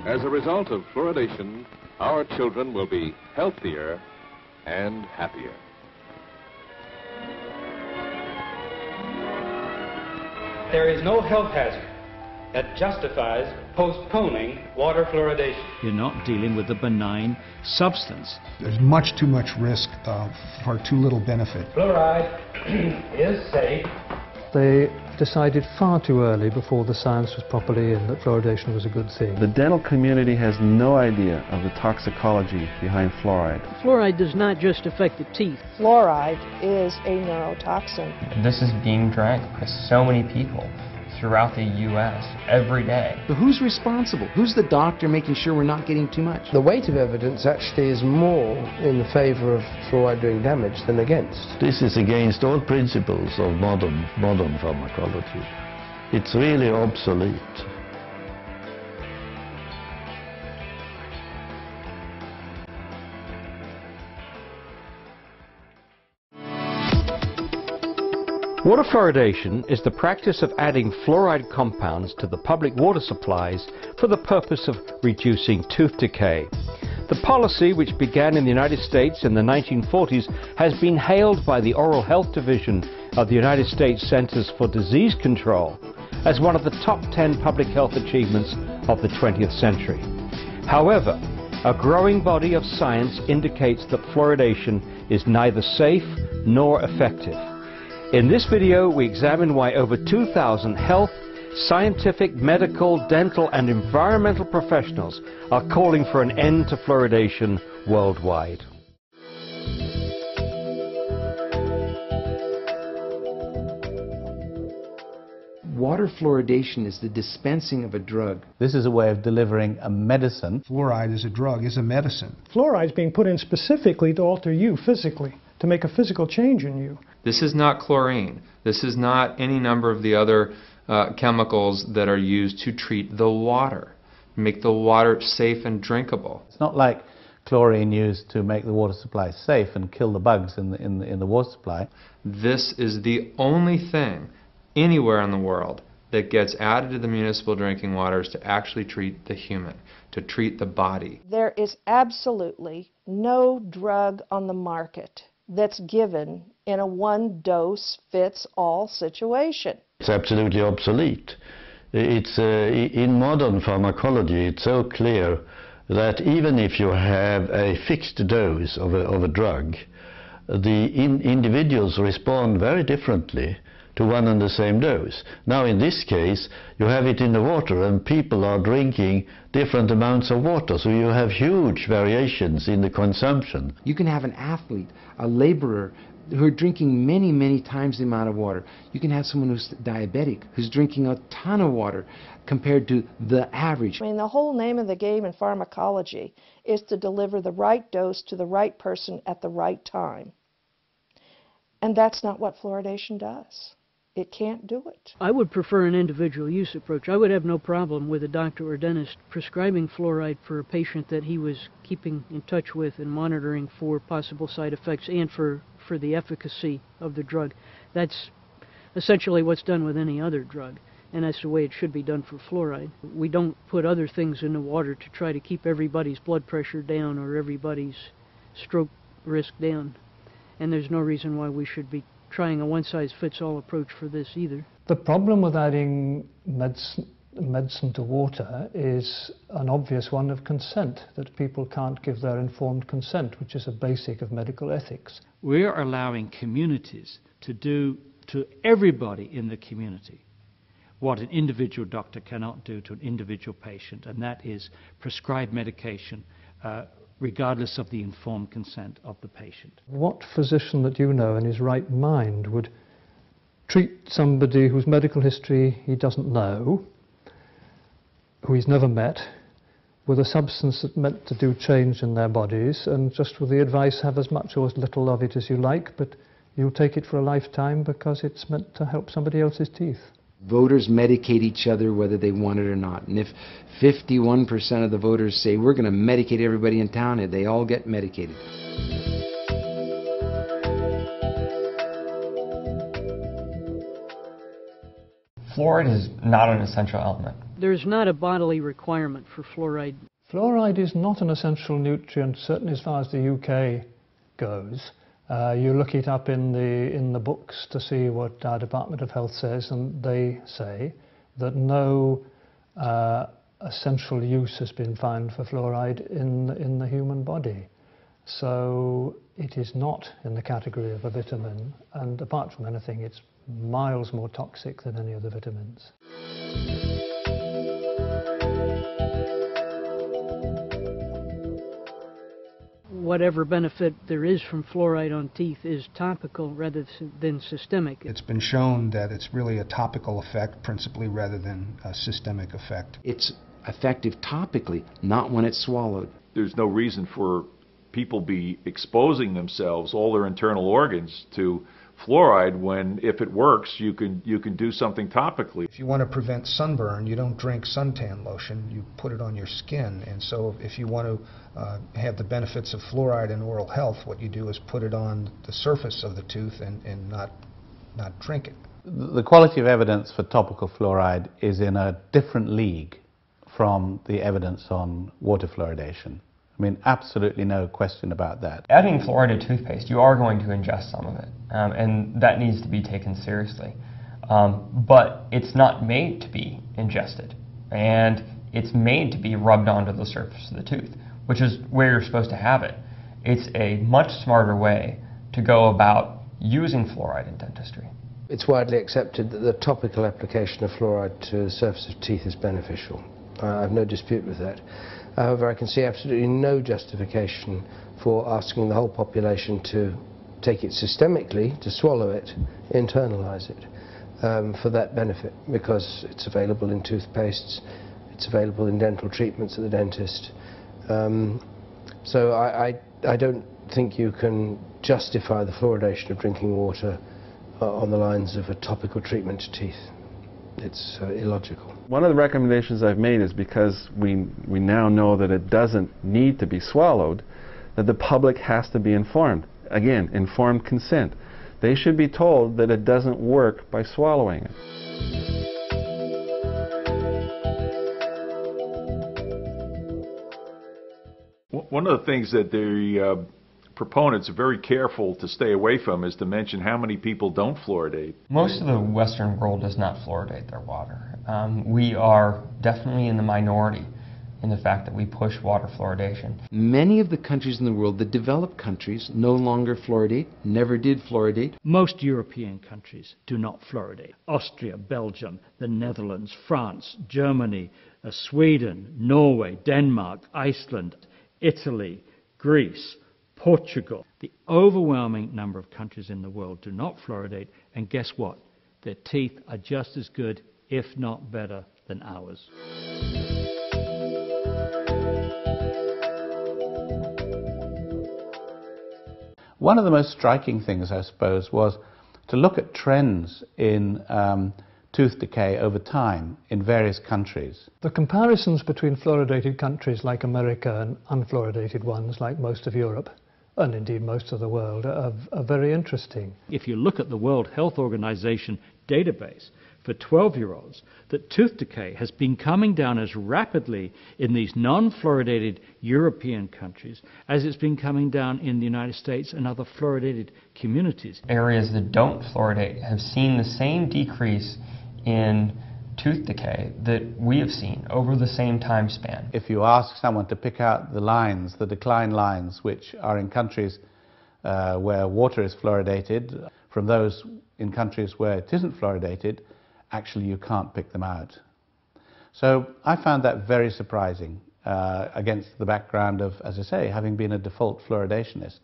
As a result of fluoridation, our children will be healthier and happier. There is no health hazard that justifies postponing water fluoridation. You're not dealing with a benign substance. There's much too much risk for too little benefit. Fluoride is safe. They decided far too early, before the science was properly in, that fluoridation was a good thing. The dental community has no idea of the toxicology behind fluoride. Fluoride does not just affect the teeth. Fluoride is a neurotoxin. This is being drank by so many people throughout the U.S. every day. But who's responsible? Who's the doctor making sure we're not getting too much? The weight of evidence actually is more in favor of fluoride doing damage than against. This is against all principles of modern pharmacology. It's really obsolete. Water fluoridation is the practice of adding fluoride compounds to the public water supplies for the purpose of reducing tooth decay. The policy, which began in the United States in the 1940s, has been hailed by the Oral Health Division of the United States Centers for Disease Control as one of the top 10 public health achievements of the 20th century. However, a growing body of science indicates that fluoridation is neither safe nor effective. In this video, we examine why over 2,000 health, scientific, medical, dental and environmental professionals are calling for an end to fluoridation worldwide. Water fluoridation is the dispensing of a drug. This is a way of delivering a medicine. Fluoride is a drug, is a medicine. Fluoride is being put in specifically to alter you physically, to make a physical change in you. This is not chlorine. This is not any number of the other chemicals that are used to treat the water, make the water safe and drinkable. It's not like chlorine used to make the water supply safe and kill the bugs in the water supply. This is the only thing anywhere in the world that gets added to the municipal drinking waters to actually treat the human, to treat the body. There is absolutely no drug on the market that's given in a one-dose-fits-all situation. It's absolutely obsolete. It's in modern pharmacology, it's so clear that even if you have a fixed dose of a drug, the individuals respond very differently to one and the same dose. Now in this case, you have it in the water and people are drinking different amounts of water, so you have huge variations in the consumption. You can have an athlete, a laborer, who are drinking many, many times the amount of water. You can have someone who's diabetic, who's drinking a ton of water compared to the average. I mean, the whole name of the game in pharmacology is to deliver the right dose to the right person at the right time. And that's not what fluoridation does. It can't do it. I would prefer an individual use approach. I would have no problem with a doctor or dentist prescribing fluoride for a patient that he was keeping in touch with and monitoring for possible side effects and for the efficacy of the drug. That's essentially what's done with any other drug, and that's the way it should be done for fluoride. We don't put other things in the water to try to keep everybody's blood pressure down or everybody's stroke risk down, and there's no reason why we should be trying a one-size-fits-all approach for this either. The problem with adding medicine to water is an obvious one of consent, that people can't give their informed consent, which is a basic of medical ethics. We're allowing communities to do to everybody in the community what an individual doctor cannot do to an individual patient, and that is prescribe medication regardless of the informed consent of the patient. What physician that you know in his right mind would treat somebody whose medical history he doesn't know, who he's never met, with a substance that's meant to do change in their bodies, and just with the advice, have as much or as little of it as you like, but you'll take it for a lifetime because it's meant to help somebody else's teeth? Voters medicate each other whether they want it or not. And if 51% of the voters say, we're going to medicate everybody in town, they all get medicated. Fluoride is not an essential element. There's not a bodily requirement for fluoride. Fluoride is not an essential nutrient, certainly as far as the UK goes. You look it up in the books to see what our Department of Health says, and they say that no essential use has been found for fluoride in the human body. So it is not in the category of a vitamin, and apart from anything, it's miles more toxic than any other vitamins. Whatever benefit there is from fluoride on teeth is topical rather than systemic. It's been shown that it's really a topical effect principally rather than a systemic effect. It's effective topically, not when it's swallowed. There's no reason for people be exposing themselves, all their internal organs, to fluoride when, if it works, you can do something topically. If you want to prevent sunburn, you don't drink suntan lotion, you put it on your skin. And so if you want to have the benefits of fluoride in oral health, what you do is put it on the surface of the tooth and not drink it. The quality of evidence for topical fluoride is in a different league from the evidence on water fluoridation. I mean, absolutely no question about that. Adding fluoride to toothpaste, you are going to ingest some of it, and that needs to be taken seriously. But it's not made to be ingested, and it's made to be rubbed onto the surface of the tooth, which is where you're supposed to have it. It's a much smarter way to go about using fluoride in dentistry. It's widely accepted that the topical application of fluoride to the surface of teeth is beneficial. I have no dispute with that. However, I can see absolutely no justification for asking the whole population to take it systemically, to swallow it, internalize it, for that benefit, because it's available in toothpastes, it's available in dental treatments at the dentist. So I don't think you can justify the fluoridation of drinking water on the lines of a topical treatment to teeth. It's illogical. One of the recommendations I've made is because we now know that it doesn't need to be swallowed, that the public has to be informed. Again, informed consent. They should be told that it doesn't work by swallowing it. One of the things that the proponents are very careful to stay away from is to mention how many people don't fluoridate. Most of the Western world does not fluoridate their water. We are definitely in the minority in the fact that we push water fluoridation. Many of the countries in the world, the developed countries, no longer fluoridate, never did fluoridate. Most European countries do not fluoridate. Austria, Belgium, the Netherlands, France, Germany, Sweden, Norway, Denmark, Iceland, Italy, Greece, Portugal. The overwhelming number of countries in the world do not fluoridate, and guess what? Their teeth are just as good, if not better, than ours. One of the most striking things, I suppose, was to look at trends in tooth decay over time in various countries. The comparisons between fluoridated countries like America and unfluoridated ones like most of Europe, and indeed most of the world, are very interesting. If you look at the World Health Organization database for 12-year-olds, that tooth decay has been coming down as rapidly in these non-fluoridated European countries as it's been coming down in the United States and other fluoridated communities. Areas that don't fluoridate have seen the same decrease in tooth decay that we have seen over the same time span. If you ask someone to pick out the lines, the decline lines, which are in countries where water is fluoridated, from those in countries where it isn't fluoridated, actually you can't pick them out. So I found that very surprising against the background of, as I say, having been a default fluoridationist.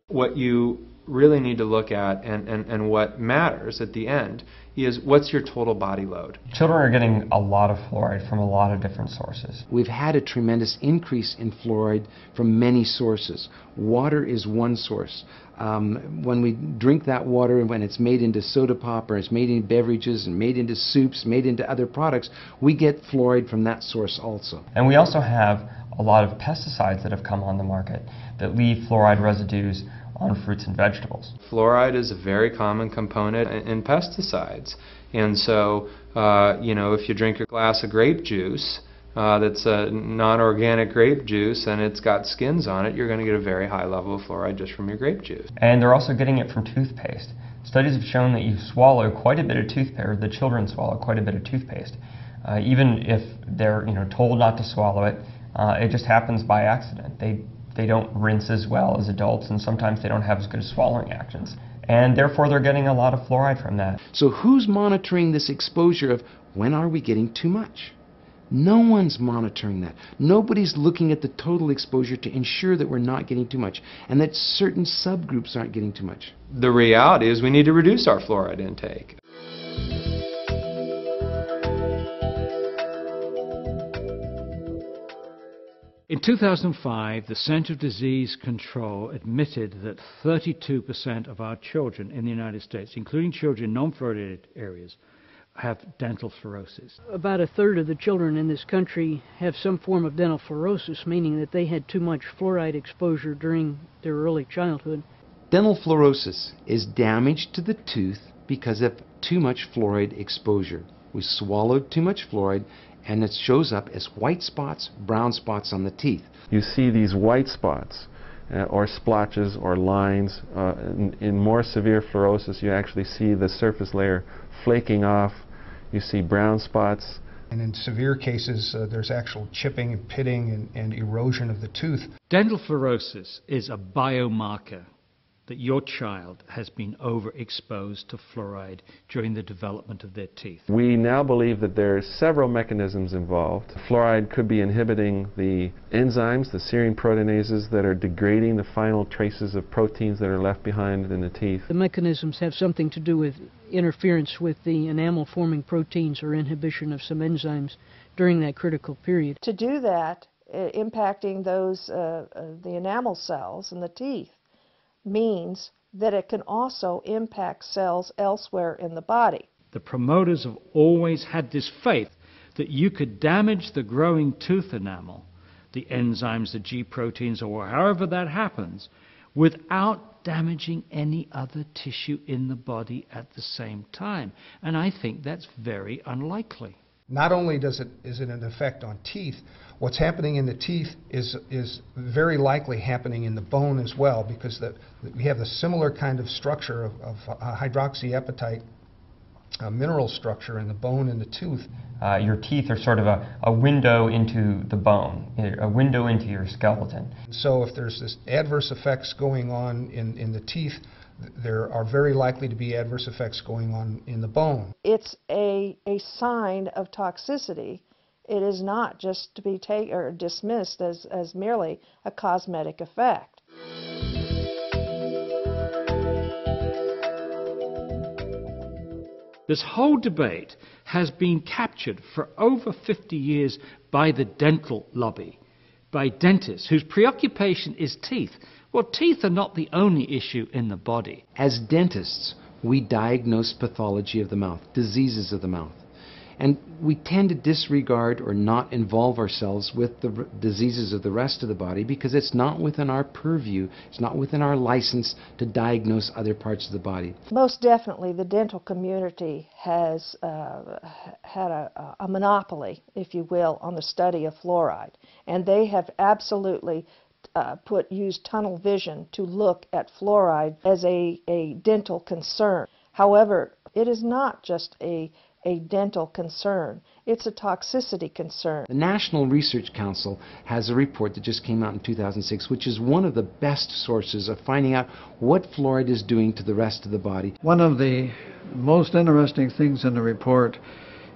What you really need to look at and what matters at the end is what's your total body load. Children are getting a lot of fluoride from a lot of different sources. We've had a tremendous increase in fluoride from many sources. Water is one source. When we drink that water, when it's made into soda pop or it's made into beverages and made into soups, made into other products, we get fluoride from that source also. And we also have a lot of pesticides that have come on the market that leave fluoride residues on fruits and vegetables. Fluoride is a very common component in pesticides. And so, if you drink a glass of grape juice, that's a non-organic grape juice and it's got skins on it, you're going to get a very high level of fluoride just from your grape juice. And they're also getting it from toothpaste. Studies have shown that you swallow quite a bit of toothpaste, or the children swallow quite a bit of toothpaste. Even if they're told not to swallow it, it just happens by accident. They don't rinse as well as adults, and sometimes they don't have as good swallowing actions. And therefore they're getting a lot of fluoride from that. So who's monitoring this exposure of when are we getting too much? No one's monitoring that. Nobody's looking at the total exposure to ensure that we're not getting too much and that certain subgroups aren't getting too much. The reality is we need to reduce our fluoride intake. In 2005, the Center for Disease Control admitted that 32% of our children in the United States, including children in non-fluoridated areas, have dental fluorosis. About a third of the children in this country have some form of dental fluorosis, meaning that they had too much fluoride exposure during their early childhood. Dental fluorosis is damage to the tooth because of too much fluoride exposure. We swallowed too much fluoride, and it shows up as white spots, brown spots on the teeth. You see these white spots or splotches or lines. In more severe fluorosis, you actually see the surface layer flaking off. You see brown spots. And in severe cases, there's actual chipping and pitting and erosion of the tooth. Dental fluorosis is a biomarker that your child has been overexposed to fluoride during the development of their teeth. We now believe that there are several mechanisms involved. Fluoride could be inhibiting the enzymes, the serine proteinases that are degrading the final traces of proteins that are left behind in the teeth. The mechanisms have something to do with interference with the enamel-forming proteins or inhibition of some enzymes during that critical period. To do that, impacting those the enamel cells in the teeth means that it can also impact cells elsewhere in the body. The promoters have always had this faith that you could damage the growing tooth enamel, the enzymes, the G proteins, or however that happens, without damaging any other tissue in the body at the same time. And I think that's very unlikely. Not only is it an effect on teeth, what's happening in the teeth is very likely happening in the bone as well, because we have the similar kind of structure of hydroxyapatite mineral structure in the bone and the tooth. Your teeth are sort of a window into the bone, a window into your skeleton. So if there's this adverse effects going on in the teeth, there are very likely to be adverse effects going on in the bone. It's a sign of toxicity. It is not just to be taken or dismissed as merely a cosmetic effect. This whole debate has been captured for over 50 years by the dental lobby, by dentists whose preoccupation is teeth. Well, teeth are not the only issue in the body. As dentists, we diagnose pathology of the mouth, diseases of the mouth. And we tend to disregard or not involve ourselves with the diseases of the rest of the body because it's not within our purview, it's not within our license to diagnose other parts of the body. Most definitely, the dental community has had a monopoly, if you will, on the study of fluoride. And they have absolutely used tunnel vision to look at fluoride as a dental concern. However, it is not just a dental concern. It's a toxicity concern. The National Research Council has a report that just came out in 2006, which is one of the best sources of finding out what fluoride is doing to the rest of the body. One of the most interesting things in the report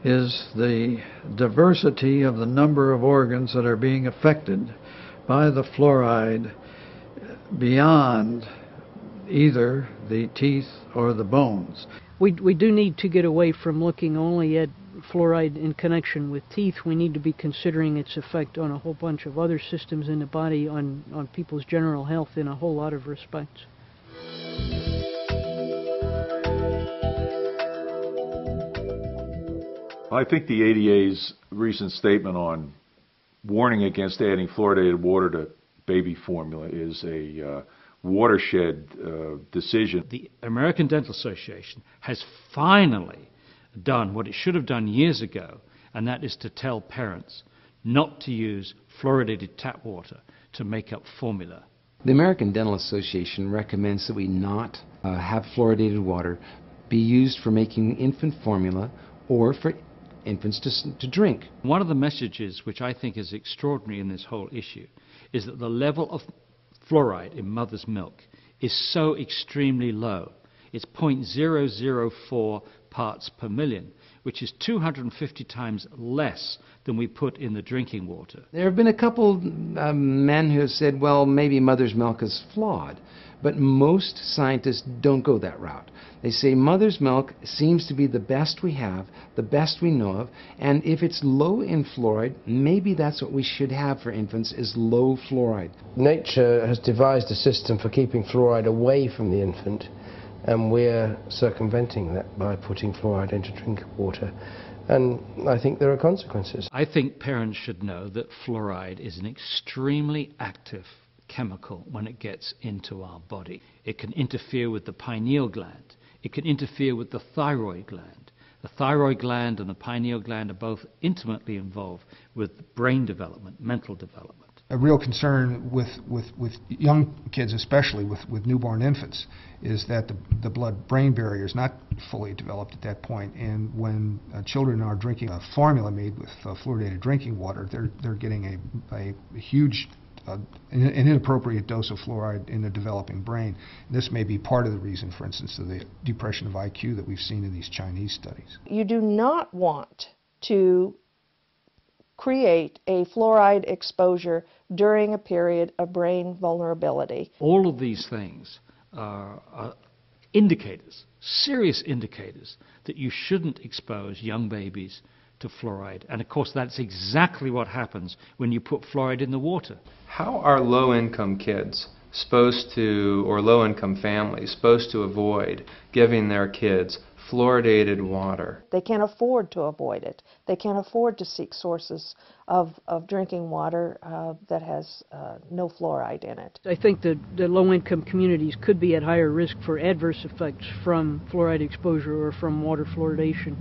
is the diversity of the number of organs that are being affected by the fluoride beyond either the teeth or the bones. We do need to get away from looking only at fluoride in connection with teeth. We need to be considering its effect on a whole bunch of other systems in the body, on people's general health in a whole lot of respects. I think the ADA's recent statement on warning against adding fluoridated water to baby formula is a watershed decision. The American Dental Association has finally done what it should have done years ago, and that is to tell parents not to use fluoridated tap water to make up formula. The American Dental Association recommends that we not have fluoridated water be used for making infant formula or for infants to drink. One of the messages which I think is extraordinary in this whole issue is that the level of fluoride in mother's milk is so extremely low. It's 0.004 parts per million, which is 250 times less than we put in the drinking water. There have been a couple men who have said, well, maybe mother's milk is flawed, but most scientists don't go that route. They say mother's milk seems to be the best we have, the best we know of, and if it's low in fluoride, maybe that's what we should have for infants, is low fluoride. Nature has devised a system for keeping fluoride away from the infant, and we're circumventing that by putting fluoride into drinking water. And I think there are consequences. I think parents should know that fluoride is an extremely active chemical when it gets into our body. It can interfere with the pineal gland. It can interfere with the thyroid gland. The thyroid gland and the pineal gland are both intimately involved with brain development, mental development. A real concern with young kids, especially with newborn infants, is that the blood-brain barrier is not fully developed at that point. And when children are drinking a formula made with fluoridated drinking water, they're getting a huge an inappropriate dose of fluoride in the developing brain. This may be part of the reason, for instance, of the depression of IQ that we've seen in these Chinese studies. You do not want to create a fluoride exposure during a period of brain vulnerability. All of these things are indicators, serious indicators, that you shouldn't expose young babies to fluoride. And of course that's exactly what happens when you put fluoride in the water. How are low-income kids supposed to, or low-income families, supposed to avoid giving their kids fluoridated water? They can't afford to avoid it. They can't afford to seek sources of drinking water that has no fluoride in it. I think that the low-income communities could be at higher risk for adverse effects from fluoride exposure or from water fluoridation.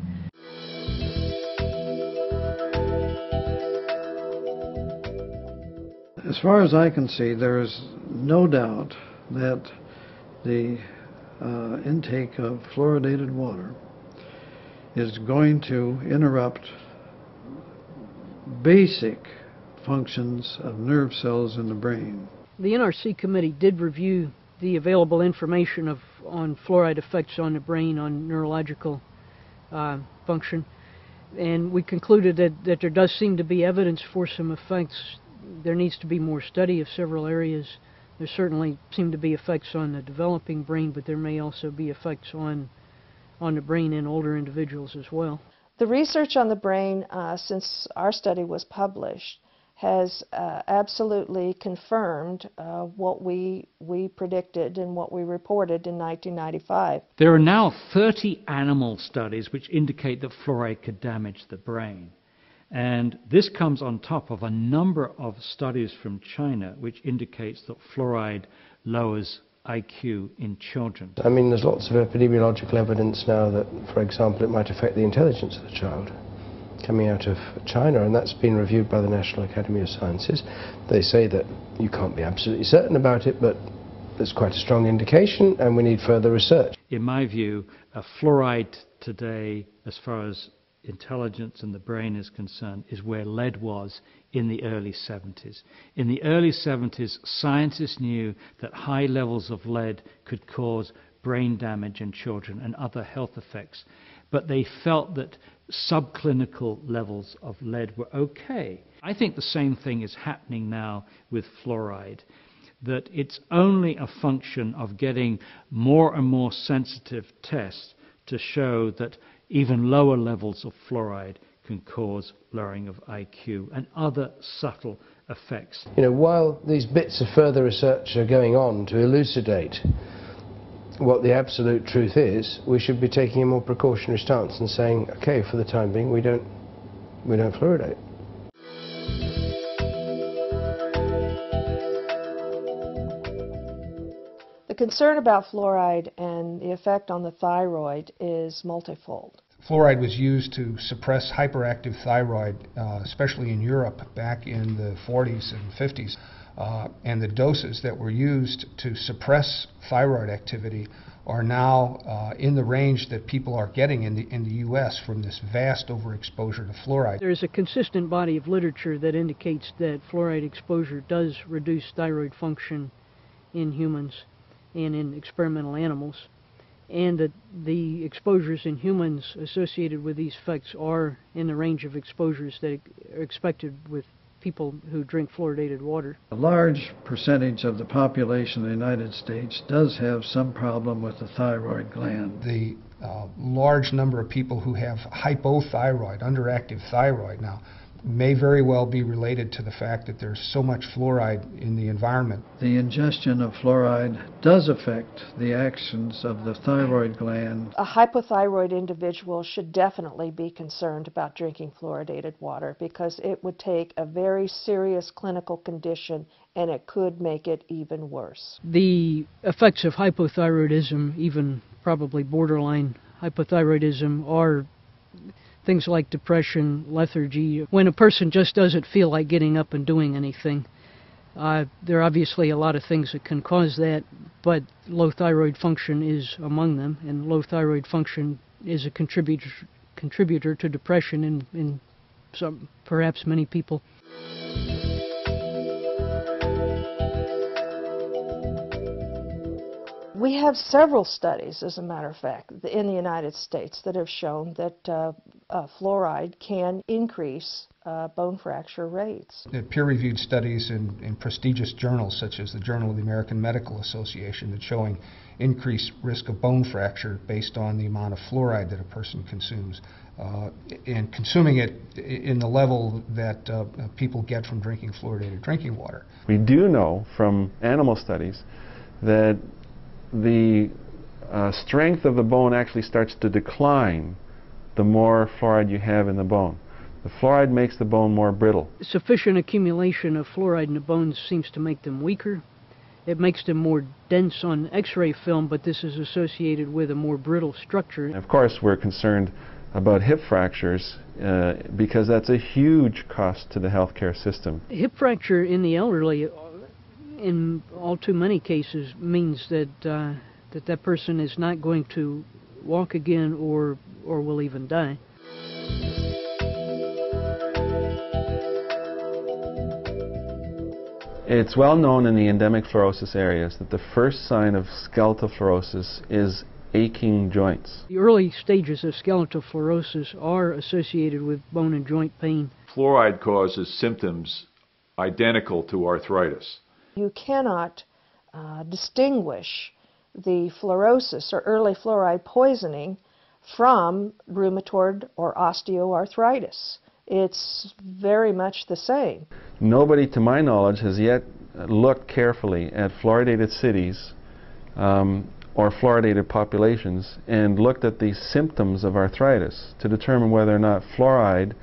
As far as I can see, there is no doubt that the intake of fluoridated water is going to interrupt basic functions of nerve cells in the brain. The NRC committee did review the available information on fluoride effects on the brain, on neurological function, and we concluded that there does seem to be evidence for some effects. There needs to be more study of several areas. There certainly seem to be effects on the developing brain, but there may also be effects on the brain in older individuals as well. The research on the brain since our study was published has absolutely confirmed what we predicted and what we reported in 1995. There are now 30 animal studies which indicate that fluoride could damage the brain. And this comes on top of a number of studies from China which indicates that fluoride lowers IQ in children. I mean, there's lots of epidemiological evidence now that, for example, it might affect the intelligence of the child, coming out of China, and that's been reviewed by the National Academy of Sciences. They say that you can't be absolutely certain about it, but there's quite a strong indication, and we need further research. In my view, fluoride today, as far as intelligence and the brain is concerned, is where lead was in the early 70s. In the early 70s, scientists knew that high levels of lead could cause brain damage in children and other health effects, but they felt that subclinical levels of lead were okay. I think the same thing is happening now with fluoride, that it's only a function of getting more and more sensitive tests to show that even lower levels of fluoride can cause lowering of IQ and other subtle effects. You know, while these bits of further research are going on to elucidate what the absolute truth is, we should be taking a more precautionary stance and saying, okay, for the time being, we don't fluoridate. concern about fluoride and the effect on the thyroid is multifold. Fluoride was used to suppress hyperactive thyroid, especially in Europe back in the 40s and 50s. And the doses that were used to suppress thyroid activity are now in the range that people are getting in the U.S. from this vast overexposure to fluoride. There is a consistent body of literature that indicates that fluoride exposure does reduce thyroid function in humans and in experimental animals, and that the exposures in humans associated with these effects are in the range of exposures that are expected with people who drink fluoridated water. A large percentage of the population of the United States does have some problem with the thyroid gland. The large number of people who have hypothyroid, underactive thyroid now, may very well be related to the fact that there's so much fluoride in the environment. The ingestion of fluoride does affect the actions of the thyroid gland. A hypothyroid individual should definitely be concerned about drinking fluoridated water because it would take a very serious clinical condition and it could make it even worse. The effects of hypothyroidism, even probably borderline hypothyroidism, are things like depression, lethargy. When a person just doesn't feel like getting up and doing anything, there are obviously a lot of things that can cause that, but low thyroid function is among them, and low thyroid function is a contributor to depression in some, perhaps many people. We have several studies, as a matter of fact, in the United States that have shown that fluoride can increase bone fracture rates. Peer-reviewed studies in prestigious journals such as the Journal of the American Medical Association that's showing increased risk of bone fracture based on the amount of fluoride that a person consumes. And consuming it in the level that people get from drinking fluoridated drinking water. We do know from animal studies that the strength of the bone actually starts to decline the more fluoride you have in the bone. The fluoride makes the bone more brittle. Sufficient accumulation of fluoride in the bones seems to make them weaker. It makes them more dense on X-ray film, but this is associated with a more brittle structure. Of course, we're concerned about hip fractures because that's a huge cost to the healthcare system. Hip fracture in the elderly, in all too many cases, means that that person is not going to walk again or will even die. It's well known in the endemic fluorosis areas that the first sign of skeletal fluorosis is aching joints. The early stages of skeletal fluorosis are associated with bone and joint pain. Fluoride causes symptoms identical to arthritis. You cannot distinguish the fluorosis or early fluoride poisoning from rheumatoid or osteoarthritis. It's very much the same. Nobody, to my knowledge, has yet looked carefully at fluoridated cities or fluoridated populations and looked at the symptoms of arthritis to determine whether or not fluoride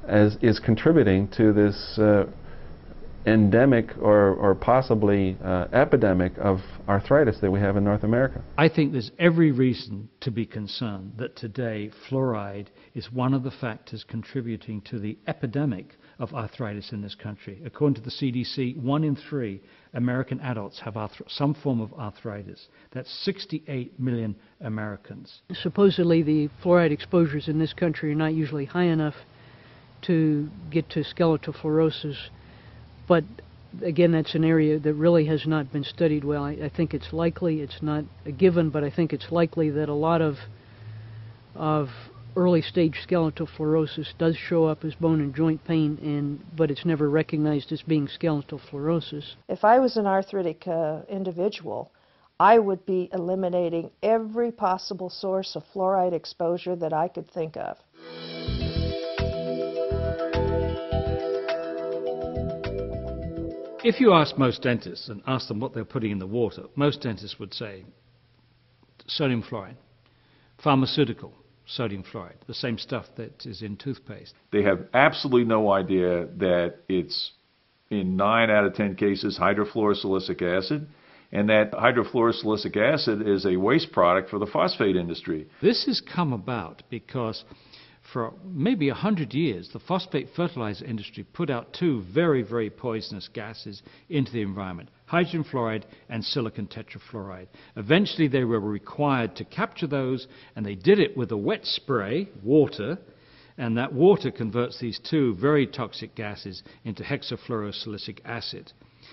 is contributing to this endemic or possibly epidemic of arthritis that we have in North America. I think there's every reason to be concerned that today fluoride is one of the factors contributing to the epidemic of arthritis in this country. According to the CDC, 1 in 3 American adults have some form of arthritis. That's 68 million Americans. Supposedly the fluoride exposures in this country are not usually high enough to get to skeletal fluorosis. But again, that's an area that really has not been studied well. I think it's likely, it's not a given, but I think it's likely that a lot of early stage skeletal fluorosis does show up as bone and joint pain, but it's never recognized as being skeletal fluorosis. If I was an arthritic individual, I would be eliminating every possible source of fluoride exposure that I could think of. If you ask most dentists and ask them what they're putting in the water, most dentists would say sodium fluoride, pharmaceutical sodium fluoride, the same stuff that is in toothpaste. They have absolutely no idea that it's, in 9 out of 10 cases, hydrofluorosilicic acid, And that hydrofluorosilicic acid is a waste product for the phosphate industry. This has come about because for maybe 100 years, the phosphate fertilizer industry put out two very, very poisonous gases into the environment, hydrogen fluoride and silicon tetrafluoride. Eventually, they were required to capture those, and they did it with a wet spray, water, and that water converts these two very toxic gases into hexafluorosilicic acid.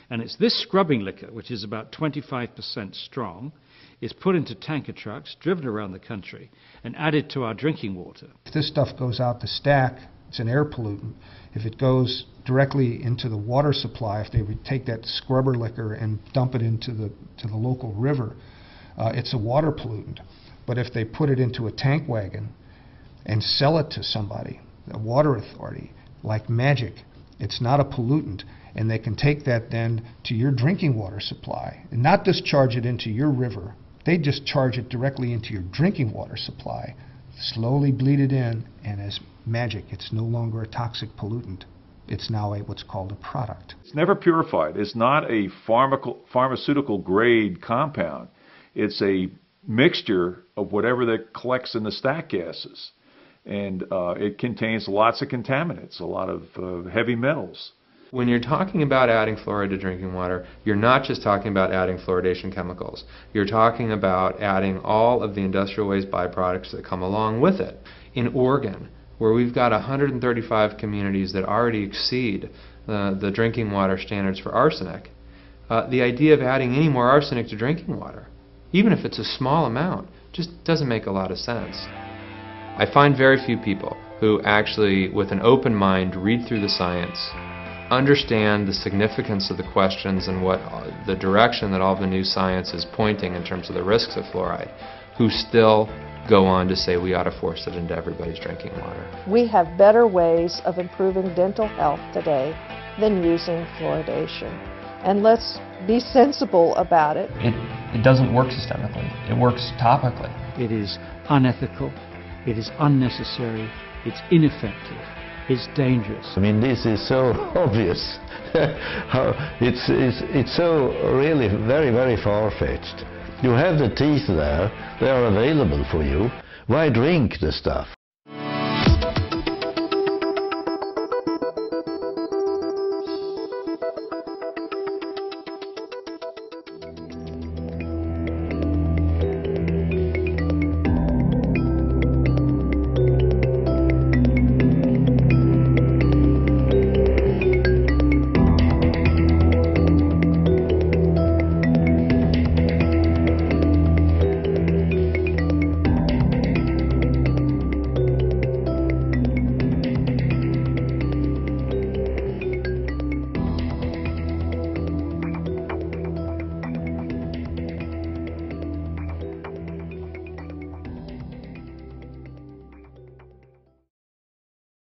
And it's this scrubbing liquor, which is about 25% strong, is put into tanker trucks, driven around the country, and added to our drinking water. If this stuff goes out the stack, it's an air pollutant. If it goes directly into the water supply, if they would take that scrubber liquor and dump it into the local river, it's a water pollutant. But if they put it into a tank wagon and sell it to somebody, a water authority, like magic, it's not a pollutant. And they can take that then to your drinking water supply and not discharge it into your river. They discharge it directly into your drinking water supply, slowly bleed it in, and as magic, it's no longer a toxic pollutant. It's now what's called a product. It's never purified. It's not a pharmaceutical grade compound. It's a mixture of whatever that collects in the stack gases. And it contains lots of contaminants, a lot of heavy metals. When you're talking about adding fluoride to drinking water, you're not just talking about adding fluoridation chemicals. You're talking about adding all of the industrial waste byproducts that come along with it. In Oregon, where we've got 135 communities that already exceed the drinking water standards for arsenic, the idea of adding any more arsenic to drinking water, even if it's a small amount, just doesn't make a lot of sense. I find very few people who actually, with an open mind, read through the science, understand the significance of the questions and what the direction that all the new science is pointing in terms of the risks of fluoride, who still go on to say we ought to force it into everybody's drinking water. We have better ways of improving dental health today than using fluoridation. And let's be sensible about it. It doesn't work systemically. It works topically. It is unethical. It is unnecessary. It's ineffective. It's dangerous. I mean, this is so obvious. It's so really very, very far-fetched. You have the teeth there. They are available for you. Why drink the stuff?